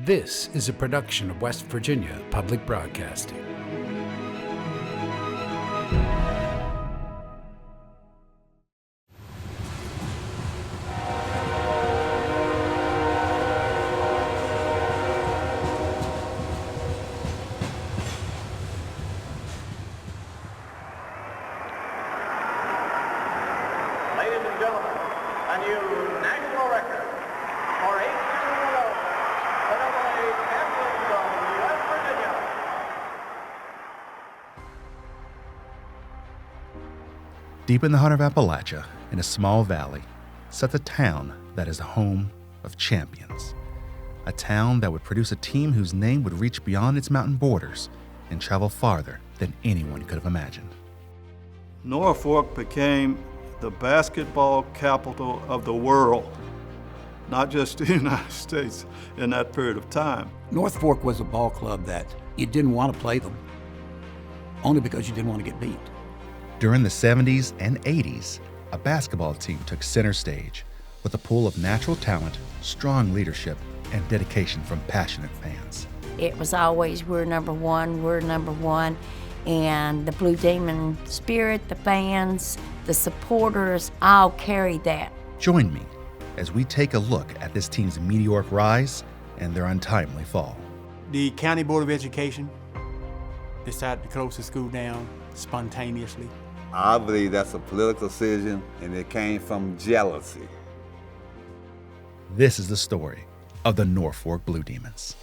This is a production of West Virginia Public Broadcasting. Ladies and gentlemen, a new national record for 8 years in a row, the AA champions of West Virginia. Deep in the heart of Appalachia, in a small valley, sat the town that is the home of champions. A town that would produce a team whose name would reach beyond its mountain borders and travel farther than anyone could have imagined. Northfork became the basketball capital of the world, not just the United States in that period of time. Northfork was a ball club that you didn't want to play them, only because you didn't want to get beat. During the 70s and 80s, a basketball team took center stage with a pool of natural talent, strong leadership, and dedication from passionate fans. It was always, we're number one, and the Blue Demon spirit, the fans, the supporters, all carried that. Join me as we take a look at this team's meteoric rise and their untimely fall. The County Board of Education decided to close the school down spontaneously. I believe that's a political decision, and it came from jealousy. This is the story of the Northfork Blue Demons.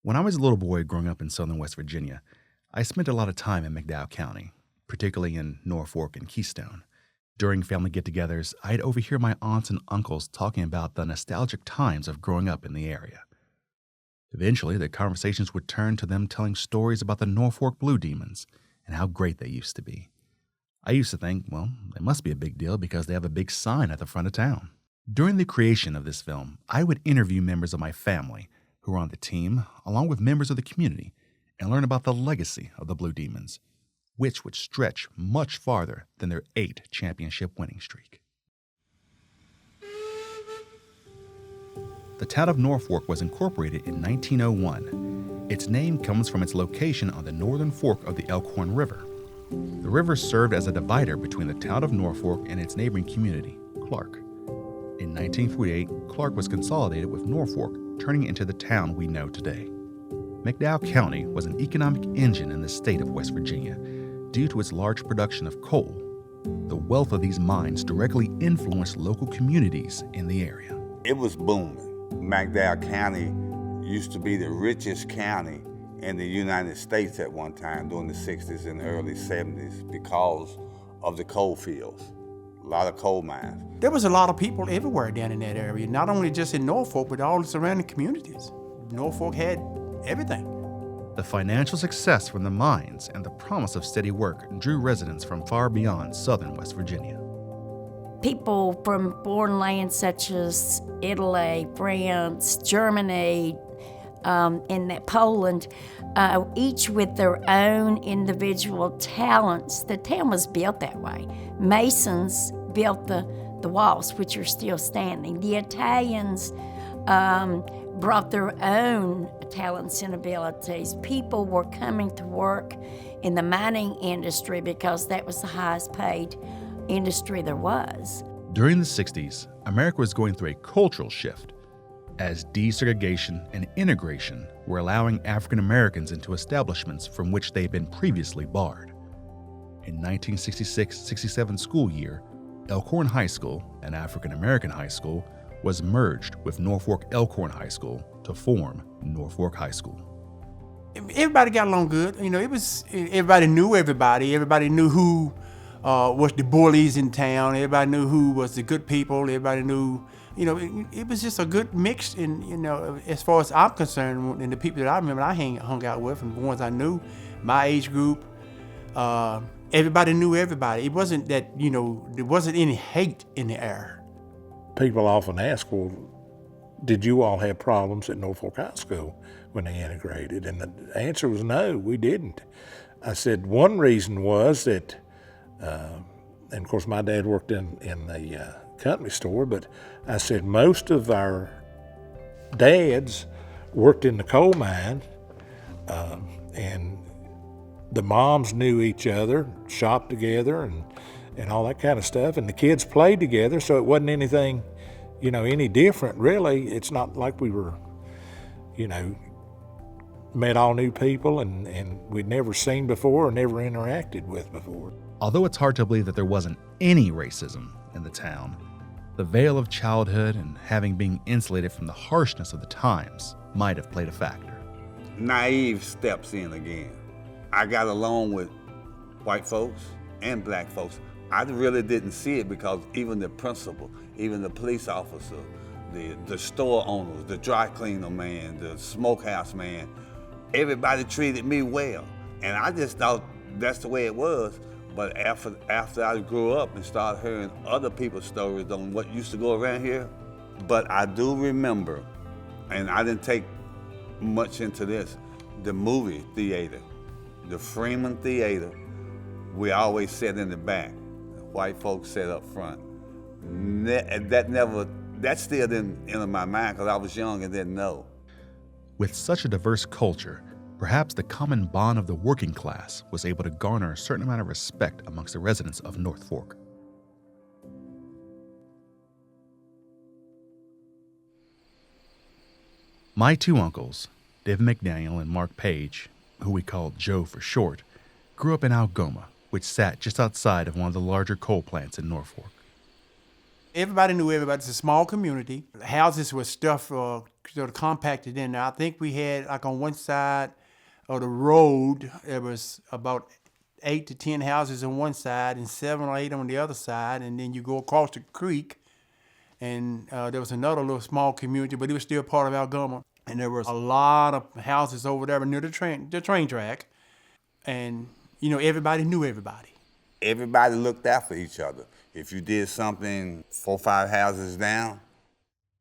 When I was a little boy growing up in southern West Virginia, I spent a lot of time in McDowell County, particularly in Northfork and Keystone. During family get-togethers, I'd overhear my aunts and uncles talking about the nostalgic times of growing up in the area. Eventually, the conversations would turn to them telling stories about the Northfork Blue Demons and how great they used to be. I used to think, well, it must be a big deal because they have a big sign at the front of town. During the creation of this film, I would interview members of my family who were on the team, along with members of the community, and learn about the legacy of the Blue Demons, which would stretch much farther than their 8 championship winning streak. The town of Northfork was incorporated in 1901. Its name comes from its location on the northern fork of the Elkhorn River. The river served as a divider between the town of Northfork and its neighboring community, Clark. In 1948, Clark was consolidated with Northfork, turning it into the town we know today. McDowell County was an economic engine in the state of West Virginia due to its large production of coal. The wealth of these mines directly influenced local communities in the area. It was booming. McDowell County used to be the richest county in the United States at one time during the 60s and early 70s because of the coal fields. A lot of coal mines. There was a lot of people everywhere down in that area, not only just in Northfork, but all the surrounding communities. Northfork had everything. The financial success from the mines and the promise of steady work drew residents from far beyond southern West Virginia. People from foreign lands such as Italy, France, Germany, and Poland, each with their own individual talents. The town was built that way. Masons built the walls, which are still standing. The Italians brought their own talents and abilities. People were coming to work in the mining industry because that was the highest paid industry there was. During the 60s, America was going through a cultural shift as desegregation and integration were allowing African Americans into establishments from which they had been previously barred. In 1966-67 school year, Elkhorn High School, an African American high school, was merged with Northfork Elkhorn High School to form Northfork High School. Everybody got along good. You know, everybody knew everybody. Everybody knew who was the bullies in town. Everybody knew who was the good people. Everybody knew, you know, it was just a good mix. And, you know, as far as I'm concerned, and the people that I remember I hung out with and the ones I knew, my age group, everybody knew everybody. It wasn't that, there wasn't any hate in the air. People often ask, well, did you all have problems at Northfork High School when they integrated? And the answer was no, we didn't. I said one reason was that, and of course my dad worked in the company store, but I said most of our dads worked in the coal mine, and the moms knew each other, shopped together, and all that kind of stuff, and the kids played together, so it wasn't anything, any different, really. It's not like we were, met all new people and we'd never seen before or never interacted with before. Although it's hard to believe that there wasn't any racism in the town, the veil of childhood and having been insulated from the harshness of the times might have played a factor. Naive steps in again. I got along with white folks and black folks. I really didn't see it because even the principal, even the police officer, the store owners, the dry cleaner man, the smokehouse man, everybody treated me well. And I just thought that's the way it was. But after I grew up and started hearing other people's stories on what used to go around here, but I do remember, and I didn't take much into this, the movie theater, the Freeman Theater, we always sat in the back. White folks sat up front. That still didn't enter my mind because I was young and didn't know. With such a diverse culture, perhaps the common bond of the working class was able to garner a certain amount of respect amongst the residents of Northfork. My two uncles, Dave McDaniel and Mark Page, who we called Joe for short, grew up in Algoma, which sat just outside of one of the larger coal plants in Northfork. Everybody knew everybody. It's a small community. Houses were stuff sort of compacted in there. I think we had, like on one side of the road, there was about 8 to 10 houses on one side and 7 or 8 on the other side. And then you go across the creek, and there was another little small community, but it was still part of Algoma. And there was a lot of houses over there near the train track. And, everybody knew everybody. Everybody looked out for each other. If you did something 4 or 5 houses down,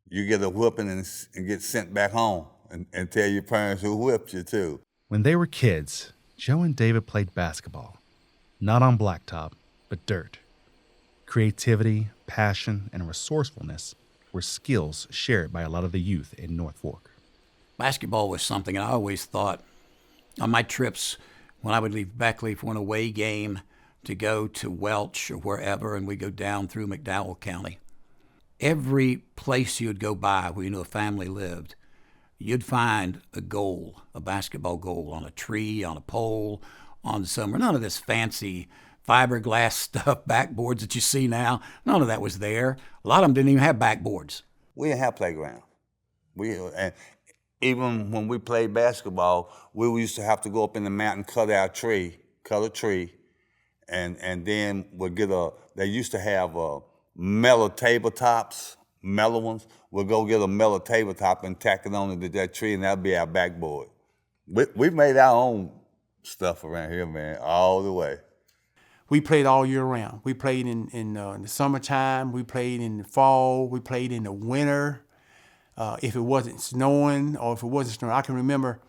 you get a whooping and get sent back home and tell your parents who whipped you too. When they were kids, Joe and David played basketball, not on blacktop, but dirt. Creativity, passion, and resourcefulness were skills shared by a lot of the youth in Northfork. Basketball was something I always thought on my trips when I would leave Beckley for an away game to go to Welch or wherever, and we go down through McDowell County. Every place you'd go by where you knew a family lived, you'd find a goal, a basketball goal, on a tree, on a pole, on somewhere. None of this fancy fiberglass stuff, backboards that you see now, none of that was there. A lot of them didn't even have backboards. We didn't have playground. And even when we played basketball, we used to have to go up in the mountain, cut a tree, and then we'd get they used to have mellow tabletops, mellow ones. We'll go get a mellow tabletop and tack it on to that tree, and that'll be our backboard. We made our own stuff around here, man, all the way. We played all year round. We played in the summertime. We played in the fall. We played in the winter. If it wasn't snowing or if it wasn't snowing, I can remember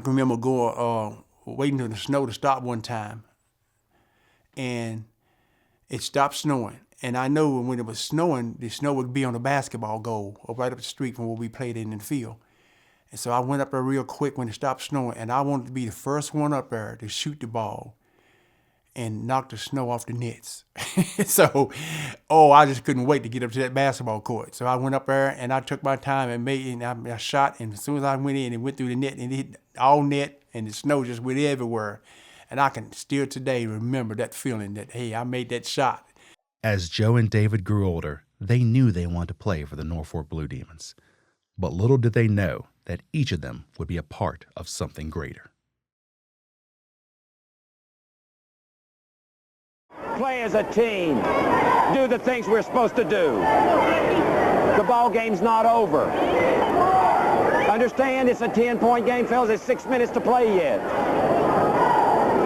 going waiting for the snow to stop one time, and it stopped snowing. And I know when it was snowing, the snow would be on the basketball goal or right up the street from where we played in the field. And so I went up there real quick when it stopped snowing, and I wanted to be the first one up there to shoot the ball and knock the snow off the nets. So, I just couldn't wait to get up to that basketball court. So I went up there and I took my time and I shot, and as soon as I went in, it went through the net and it hit all net, and the snow just went everywhere. And I can still today remember that feeling that, hey, I made that shot. As Joe and David grew older, they knew they wanted to play for the Northfork Blue Demons. But little did they know that each of them would be a part of something greater. Play as a team. Do the things we're supposed to do. The ball game's not over. Understand it's a 10-point game, fellas. There's 6 minutes to play yet.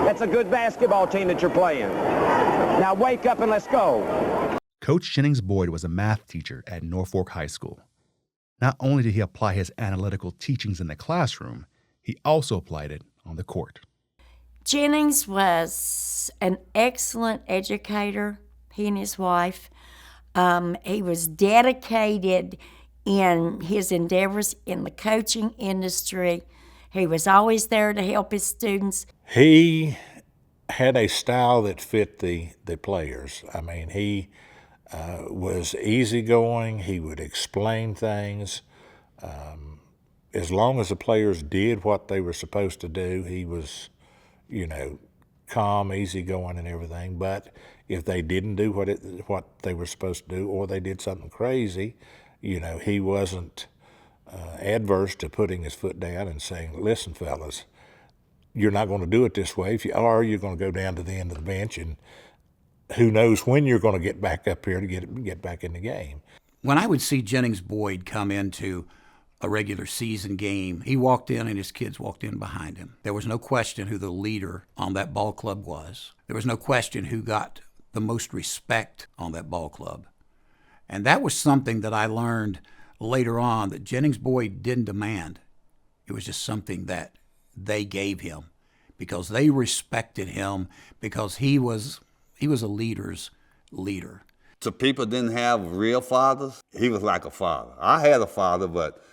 At that's a good basketball team that you're playing. Now wake up and let's go. Coach Jennings Boyd was a math teacher at Northfork High School. Not only did he apply his analytical teachings in the classroom, he also applied it on the court. Jennings was an excellent educator, he and his wife. He was dedicated in his endeavors in the coaching industry. He was always there to help his students. He had a style that fit the players. I mean, he was easygoing. He would explain things. As long as the players did what they were supposed to do, he was, calm, easygoing and everything. But if they didn't do what they were supposed to do, or they did something crazy, he wasn't adverse to putting his foot down and saying, listen, fellas, you're not going to do it this way. If you are, you're going to go down to the end of the bench, and who knows when you're going to get back up here to get back in the game. When I would see Jennings Boyd come into a regular season game, he walked in and his kids walked in behind him. There was no question who the leader on that ball club was. There was no question who got the most respect on that ball club. And that was something that I learned later on, that Jennings Boyd didn't demand. It was just something that they gave him because they respected him, because he was a leader's leader. So people didn't have real fathers. He was like a father. I had a father, but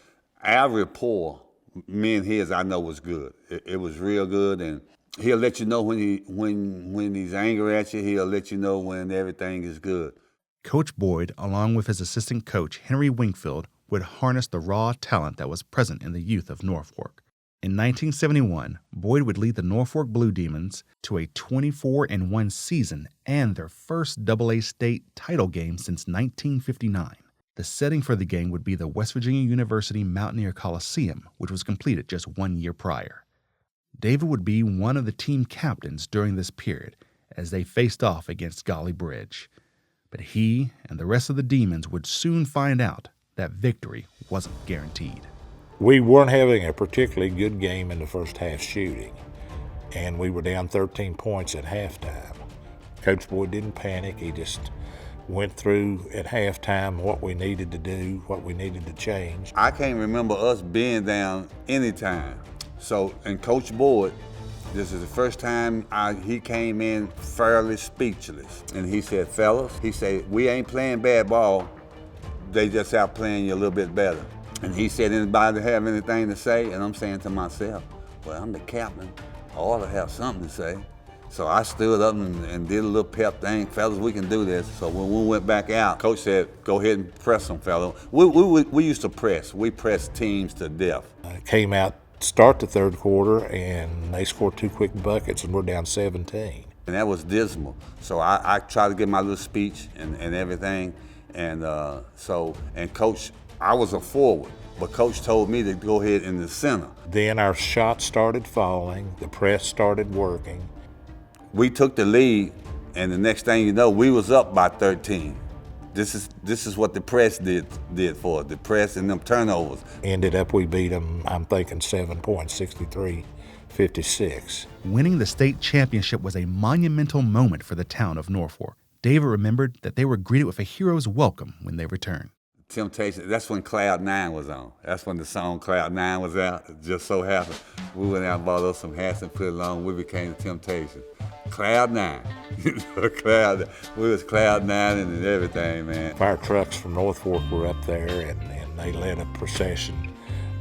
our rapport, me and his, I know was good. It was real good, and he'll let you know when he's angry at you. He'll let you know when everything is good. Coach Boyd, along with his assistant coach, Henry Wingfield, would harness the raw talent that was present in the youth of Northfork. In 1971, Boyd would lead the Northfork Blue Demons to a 24-1 season and their first AA state title game since 1959. The setting for the game would be the West Virginia University Mountaineer Coliseum, which was completed just 1 year prior. David would be one of the team captains during this period as they faced off against Golly Bridge. But he and the rest of the Demons would soon find out that victory wasn't guaranteed. We weren't having a particularly good game in the first half shooting, and we were down 13 points at halftime. Coach Boyd didn't panic. He just went through at halftime what we needed to do, what we needed to change. I can't remember us being down any time. So, and Coach Boyd, this is the first time he came in fairly speechless. And he said, fellas, he said, we ain't playing bad ball. They just out playing you a little bit better. And he said, anybody have anything to say? And I'm saying to myself, well, I'm the captain. I ought to have something to say. So I stood up and did a little pep thing. Fellas, we can do this. So when we went back out, Coach said, go ahead and press them, fellas. We used to press. We pressed teams to death. Came out, start the third quarter, and they scored 2 quick buckets, and we're down 17. And that was dismal. So I tried to give my little speech and everything. And Coach, I was a forward, but Coach told me to go ahead in the center. Then our shots started falling, the press started working. We took the lead, and the next thing you know, we was up by 13. This is what the press did for us, the press and them turnovers. Ended up, we beat them, I'm thinking 7 points, 63-56. Winning the state championship was a monumental moment for the town of Northfork. David remembered that they were greeted with a hero's welcome when they returned. Temptation, that's when Cloud 9 was on. That's when the song Cloud 9 was out. It just so happened. We went out and bought us some hats and put it on. We became the Temptation. Cloud 9. We was Cloud 9 and everything, man. Fire trucks from Northfork were up there, and they led a procession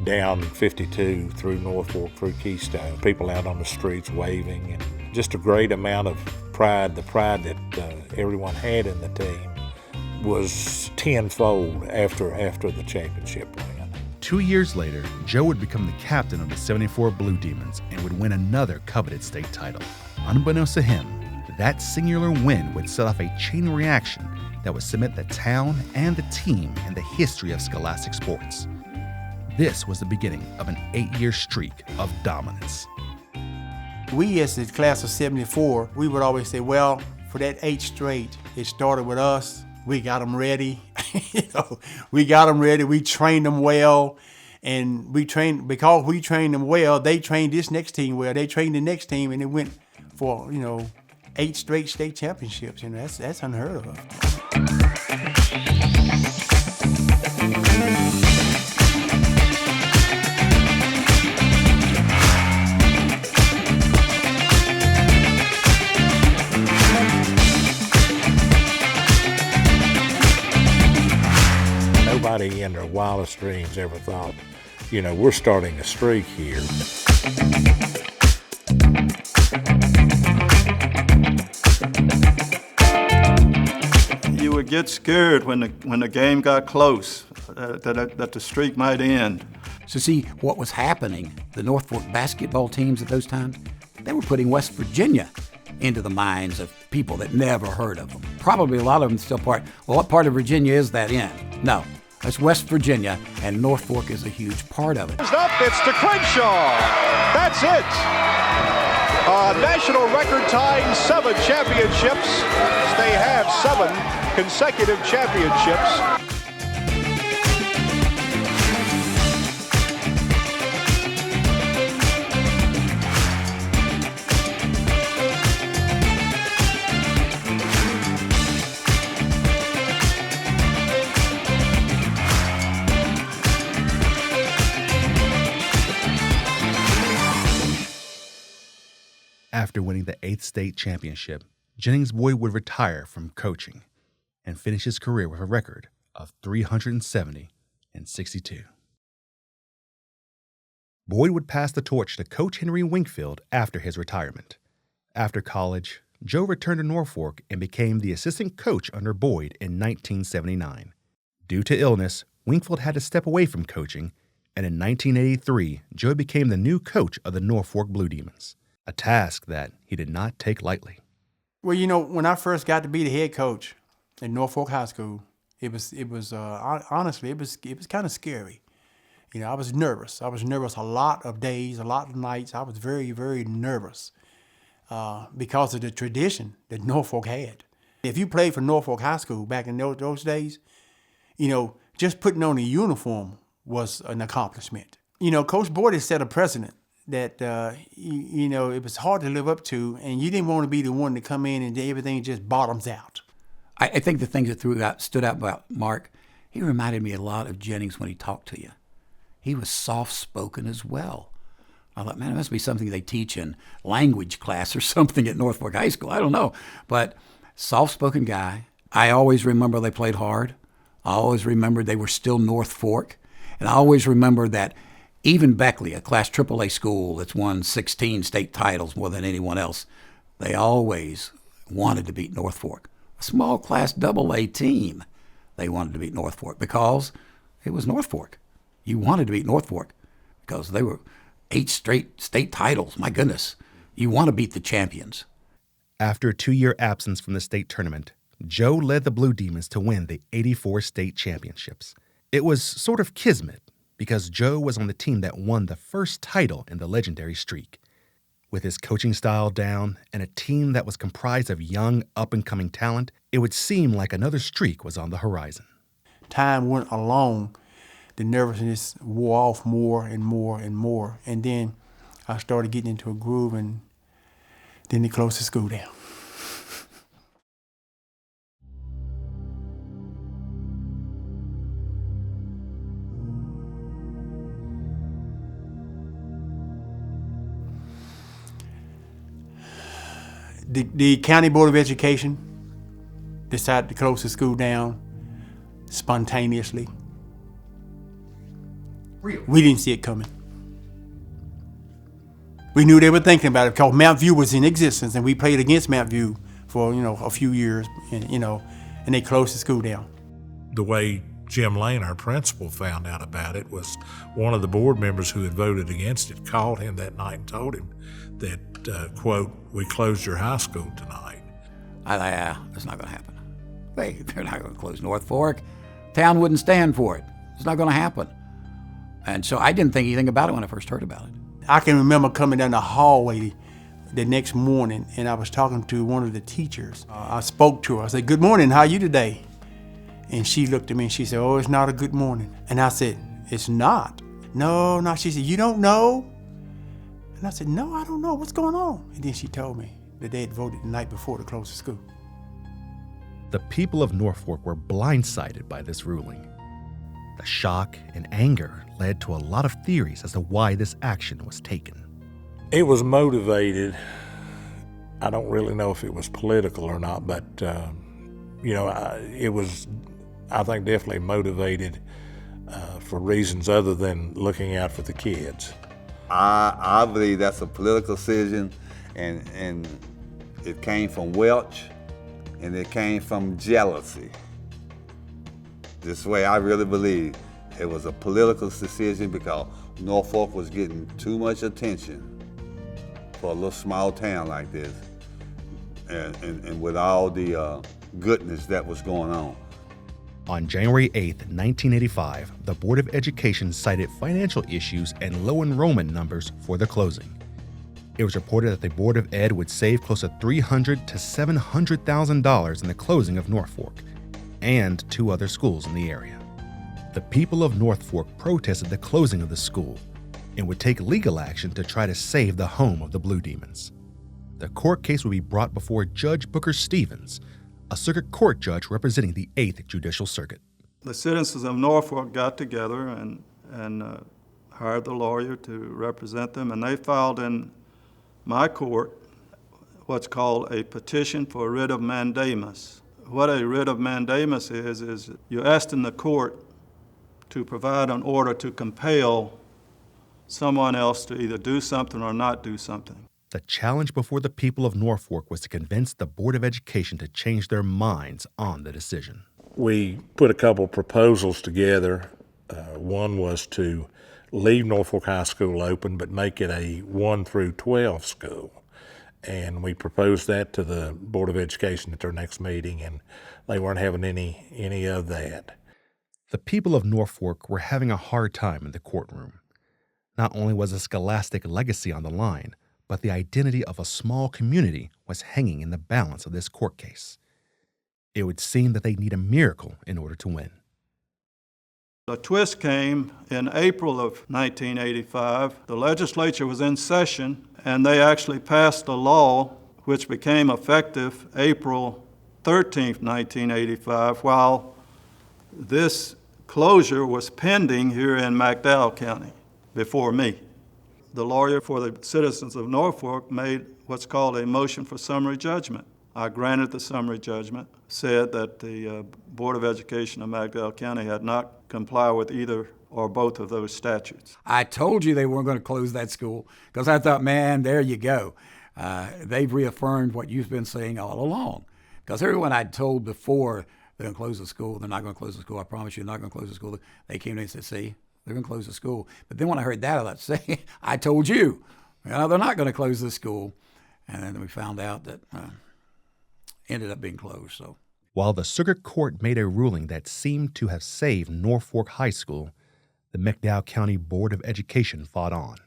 down 52 through Northfork, through Keystone. People out on the streets waving, and just a great amount of pride. The pride that everyone had in the team was tenfold after the championship win. 2 years later, Joe would become the captain of the 74 Blue Demons and would win another coveted state title. Unbeknownst to him, that singular win would set off a chain reaction that would cement the town and the team in the history of scholastic sports. This was the beginning of an 8-year streak of dominance. We, as the class of 74, we would always say, well, for that 8 straight, it started with us. We got them ready. We got them ready. We trained them well. And because we trained them well, they trained this next team well. They trained the next team, and it went for, 8 straight state championships. That's unheard of. Nobody in their wildest dreams ever thought, we're starting a streak here. You would get scared when the game got close, that the streak might end. So see, what was happening, the Northfork basketball teams at those times, they were putting West Virginia into the minds of people that never heard of them. Probably a lot of them still what part of Virginia is that in? No, that's West Virginia, and Northfork is a huge part of it. Up, it's to Crenshaw. That's it. National record tying 7 championships. They have 7 consecutive championships. After winning the 8th state championship, Jennings Boyd would retire from coaching and finish his career with a record of 370-62. Boyd would pass the torch to Coach Henry Wingfield after his retirement. After college, Joe returned to Northfork and became the assistant coach under Boyd in 1979. Due to illness, Wingfield had to step away from coaching, and in 1983, Joe became the new coach of the Northfork Blue Demons, a task that he did not take lightly. Well, when I first got to be the head coach at Northfork High School, honestly, it was kind of scary. I was nervous. I was nervous a lot of days, a lot of nights. I was very, very nervous because of the tradition that Northfork had. If you played for Northfork High School back in those days, just putting on a uniform was an accomplishment. Coach Boyd has set a precedent that, it was hard to live up to, and you didn't want to be the one to come in and everything just bottoms out. I think the things that stood out about Mark, he reminded me a lot of Jennings when he talked to you. He was soft-spoken as well. I thought, man, it must be something they teach in language class or something at Northfork High School. I don't know. But soft-spoken guy. I always remember they played hard. I always remember they were still Northfork. And I always remember that even Beckley, a Class AAA school that's won 16 state titles more than anyone else, they always wanted to beat Northfork. A small Class AA team, they wanted to beat Northfork because it was Northfork. You wanted to beat Northfork because they were 8 straight state titles. My goodness, you want to beat the champions. After a 2-year absence from the state tournament, Joe led the Blue Demons to win the 84 state championships. It was sort of kismet, because Joe was on the team that won the first title in the legendary streak. With his coaching style down and a team that was comprised of young, up-and-coming talent, it would seem like another streak was on the horizon. Time went along, the nervousness wore off more and more and more, and then I started getting into a groove, and then they closed the school down. The County Board of Education decided to close the school down spontaneously. Really? We didn't see it coming. We knew they were thinking about it because Mount View was in existence, and we played against Mount View for a few years, and they closed the school down. The way Jim Lane, our principal, found out about it was one of the board members who had voted against it called him that night and told him that, quote, "We closed your high school tonight." I thought, yeah, that's not going to happen. They're not going to close Northfork. Town wouldn't stand for it. It's not going to happen. And so I didn't think anything about it when I first heard about it. I can remember coming down the hallway the next morning, and I was talking to one of the teachers. I spoke to her. I said, "Good morning, how are you today?" And she looked at me and she said, "Oh, it's not a good morning." And I said, "It's not?" No. She said, "You don't know?" And I said, "No, I don't know. What's going on?" And then she told me that they had voted the night before to close the school. The people of Northfork were blindsided by this ruling. The shock and anger led to a lot of theories as to why this action was taken. It was motivated. I don't really know if it was political or not, but it was, I think, definitely motivated for reasons other than looking out for the kids. I believe that's a political decision, and it came from Welch, and it came from jealousy. This way, I really believe it was a political decision because Northfork was getting too much attention for a little small town like this, and with all the goodness that was going on. On January 8, 1985, the Board of Education cited financial issues and low enrollment numbers for the closing. It was reported that the Board of Ed would save close to $300,000 to $700,000 in the closing of Northfork and 2 other schools in the area. The people of Northfork protested the closing of the school and would take legal action to try to save the home of the Blue Demons. The court case would be brought before Judge Booker Stevens, a circuit court judge representing the 8th Judicial Circuit. The citizens of Northfork got together and hired the lawyer to represent them, and they filed in my court what's called a petition for writ of mandamus. What a writ of mandamus is you're asking the court to provide an order to compel someone else to either do something or not do something. The challenge before the people of Northfork was to convince the Board of Education to change their minds on the decision. We put a couple proposals together. One was to leave Northfork High School open but make it a 1 through 12 school. And we proposed that to the Board of Education at their next meeting, and they weren't having any of that. The people of Northfork were having a hard time in the courtroom. Not only was a scholastic legacy on the line, but the identity of a small community was hanging in the balance of this court case. It would seem that they need a miracle in order to win. The twist came in April of 1985. The legislature was in session, and they actually passed a law which became effective April 13th, 1985, while this closure was pending here in McDowell County before me. The lawyer for the citizens of Northfork made what's called a motion for summary judgment. I granted the summary judgment, said that the Board of Education of McDowell County had not complied with either or both of those statutes. I told you they weren't going to close that school because I thought, man, there you go. They've reaffirmed what you've been saying all along. Because everyone I'd told before they're going to close the school, they're not going to close the school, I promise you they're not going to close the school, they came to me and said, see, they're going to close the school. But then when I heard that, I thought, say, I told you, they're not going to close the school. And then we found out that ended up being closed. So, while the circuit court made a ruling that seemed to have saved Northfork High School, the McDowell County Board of Education fought on.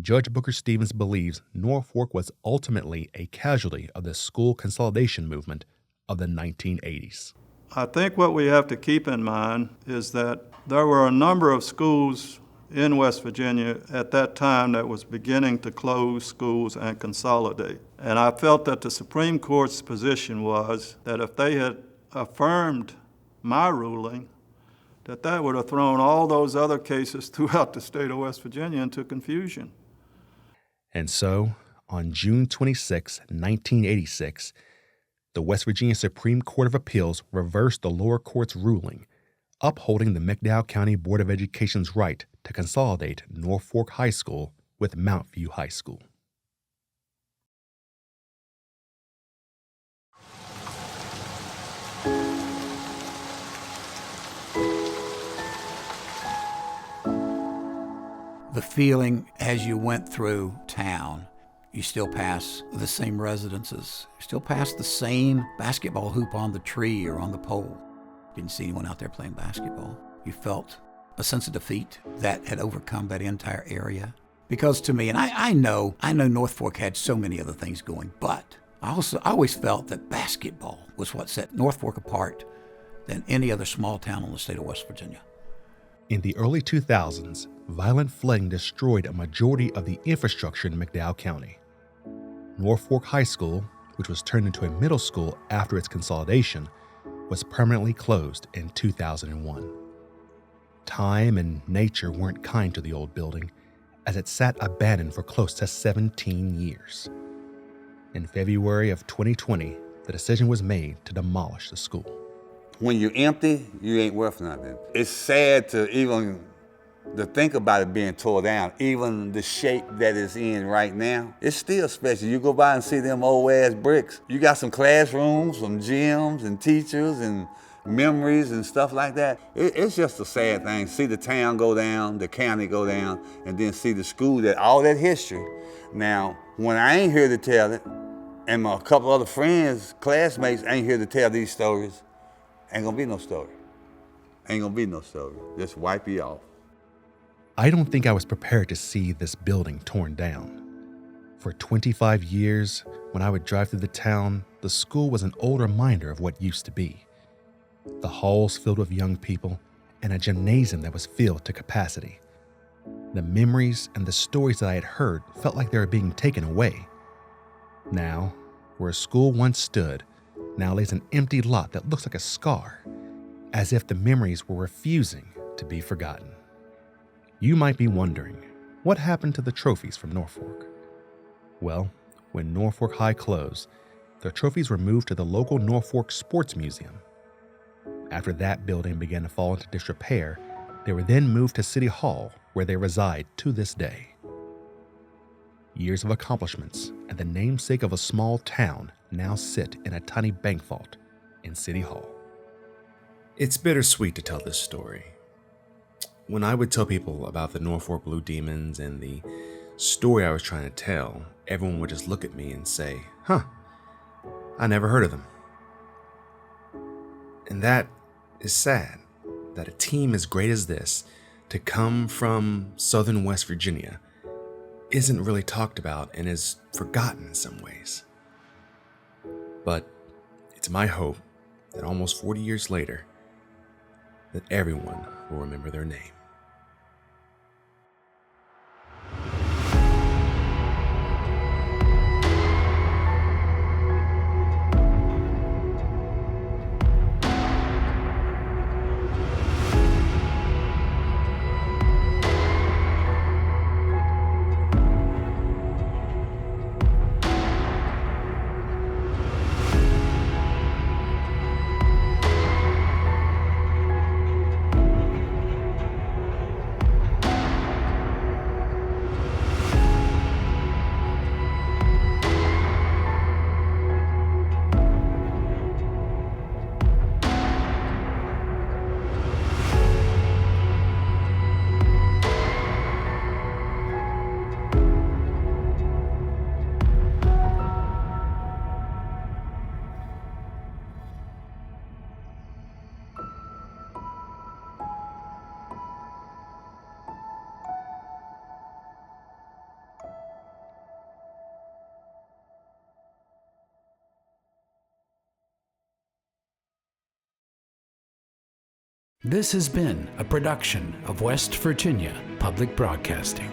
Judge Booker Stevens believes Northfork was ultimately a casualty of the school consolidation movement of the 1980s. I think what we have to keep in mind is that there were a number of schools in West Virginia at that time that was beginning to close schools and consolidate. And I felt that the Supreme Court's position was that if they had affirmed my ruling, that would have thrown all those other cases throughout the state of West Virginia into confusion. And so, on June 26, 1986, the West Virginia Supreme Court of Appeals reversed the lower court's ruling, upholding the McDowell County Board of Education's right to consolidate Northfork High School with Mount View High School. the feeling as you went through town, you still pass the same residences, you still pass the same basketball hoop on the tree or on the pole. Didn't see anyone out there playing basketball. You felt a sense of defeat that had overcome that entire area. Because to me, and I know Northfork had so many other things going, but I always felt that basketball was what set Northfork apart than any other small town in the state of West Virginia. In the early 2000s, violent flooding destroyed a majority of the infrastructure in McDowell County. Northfork High School, which was turned into a middle school after its consolidation, was permanently closed in 2001. Time and nature weren't kind to the old building, as it sat abandoned for close to 17 years. In February of 2020, the decision was made to demolish the school. When you're empty, you ain't worth nothing. It's sad to think about it being tore down. Even the shape that it's in right now, it's still special. You go by and see them old ass bricks. You got some classrooms, some gyms and teachers and memories and stuff like that. It's just a sad thing. See the town go down, the county go down, and then see the school, all that history. Now, when I ain't here to tell it, and a couple other friends, classmates ain't here to tell these stories, ain't gonna be no story. Ain't gonna be no story. Just wipe you off. I don't think I was prepared to see this building torn down. For 25 years, when I would drive through the town, the school was an old reminder of what used to be. The halls filled with young people, and a gymnasium that was filled to capacity. The memories and the stories that I had heard felt like they were being taken away. Now, where a school once stood, now lays an empty lot that looks like a scar, as if the memories were refusing to be forgotten. You might be wondering, what happened to the trophies from Northfork? Well, when Northfork High closed, the trophies were moved to the local Northfork Sports Museum. After that building began to fall into disrepair, they were then moved to City Hall, where they reside to this day. Years of accomplishments and the namesake of a small town now sit in a tiny bank vault in City Hall. It's bittersweet to tell this story. When I would tell people about the Northfork Blue Demons and the story I was trying to tell, everyone would just look at me and say, "Huh, I never heard of them." And that is sad, that a team as great as this, to come from southern West Virginia, isn't really talked about and is forgotten in some ways. But it's my hope that almost 40 years later, that everyone will remember their name. This has been a production of West Virginia Public Broadcasting.